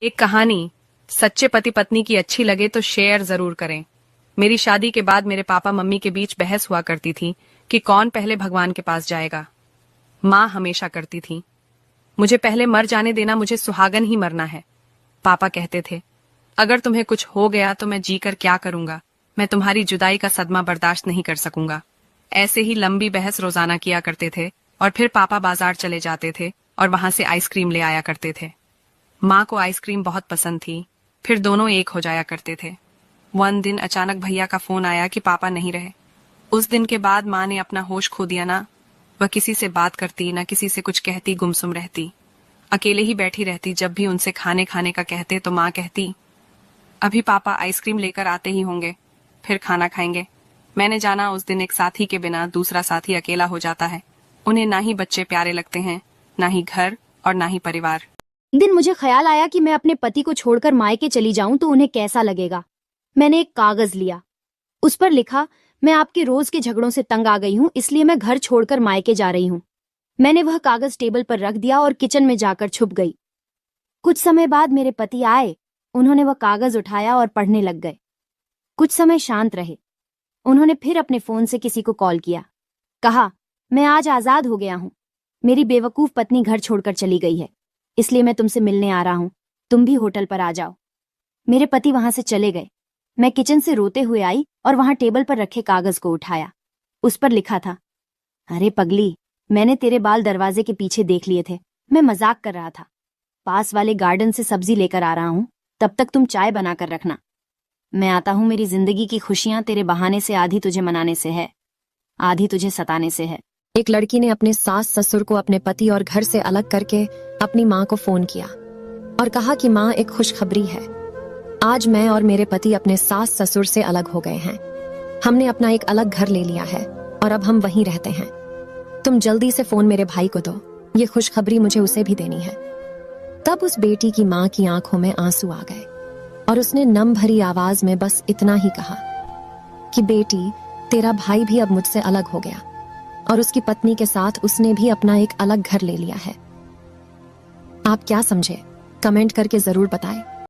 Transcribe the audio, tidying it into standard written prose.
एक कहानी सच्चे पति पत्नी की अच्छी लगे तो शेयर जरूर करें। मेरी शादी के बाद मेरे पापा मम्मी के बीच बहस हुआ करती थी कि कौन पहले भगवान के पास जाएगा। माँ हमेशा करती थी, मुझे पहले मर जाने देना, मुझे सुहागन ही मरना है। पापा कहते थे, अगर तुम्हें कुछ हो गया तो मैं जीकर क्या करूंगा, मैं तुम्हारी जुदाई का सदमा बर्दाश्त नहीं कर सकूंगा। ऐसे ही लंबी बहस रोजाना किया करते थे और फिर पापा बाजार चले जाते थे और वहां से आइसक्रीम ले आया करते थे। माँ को आइसक्रीम बहुत पसंद थी, फिर दोनों एक हो जाया करते थे। वन दिन अचानक भैया का फोन आया कि पापा नहीं रहे। उस दिन के बाद माँ ने अपना होश खो दिया। ना वह किसी से बात करती, ना किसी से कुछ कहती, गुमसुम रहती, अकेले ही बैठी रहती। जब भी उनसे खाने खाने का कहते तो माँ कहती, अभी पापा आइसक्रीम लेकर आते ही होंगे, फिर खाना खाएंगे। मैंने जाना उस दिन एक साथी के बिना दूसरा साथी अकेला हो जाता है। उन्हें ना ही बच्चे प्यारे लगते हैं, ना ही घर और ना ही परिवार। दिन मुझे ख्याल आया कि मैं अपने पति को छोड़कर मायके चली जाऊं तो उन्हें कैसा लगेगा। मैंने एक कागज लिया, उस पर लिखा, मैं आपके रोज के झगड़ों से तंग आ गई हूं, इसलिए मैं घर छोड़कर मायके जा रही हूं। मैंने वह कागज टेबल पर रख दिया और किचन में जाकर छुप गई। कुछ समय बाद मेरे पति आए, उन्होंने वह कागज उठाया और पढ़ने लग गए। कुछ समय शांत रहे, उन्होंने फिर अपने फोन से किसी को कॉल किया। कहा, मैं आज आजाद हो गया हूं, मेरी बेवकूफ पत्नी घर छोड़कर चली गई है, इसलिए मैं तुमसे मिलने आ रहा हूं, तुम भी होटल पर आ जाओ। मेरे पति वहां से चले गए। मैं किचन से रोते हुए आई और वहां टेबल पर रखे कागज को उठाया। उस पर लिखा था, अरे पगली, मैंने तेरे बाल दरवाजे के पीछे देख लिए थे, मैं मजाक कर रहा था। पास वाले गार्डन से सब्जी लेकर आ रहा हूं, तब तक तुम चाय बनाकर रखना। मैं आता हूं, मेरी जिंदगी की खुशियां तेरे बहाने से आधी तुझे मनाने से है, आधी तुझे सताने से है। एक लड़की ने अपने सास ससुर को अपने पति और घर से अलग करके अपनी माँ को फोन किया और कहा कि माँ, एक खुशखबरी है, आज मैं और मेरे पति अपने सास ससुर से अलग हो गए हैं। हमने अपना एक अलग घर ले लिया है और अब हम वहीं रहते हैं। तुम जल्दी से फोन मेरे भाई को दो, ये खुशखबरी मुझे उसे भी देनी है। तब उस बेटी की माँ की आंखों में आंसू आ गए और उसने नम भरी आवाज में बस इतना ही कहा कि बेटी, तेरा भाई भी अब मुझसे अलग हो गया और उसकी पत्नी के साथ उसने भी अपना एक अलग घर ले लिया है। आप क्या समझे? कमेंट करके जरूर बताएं।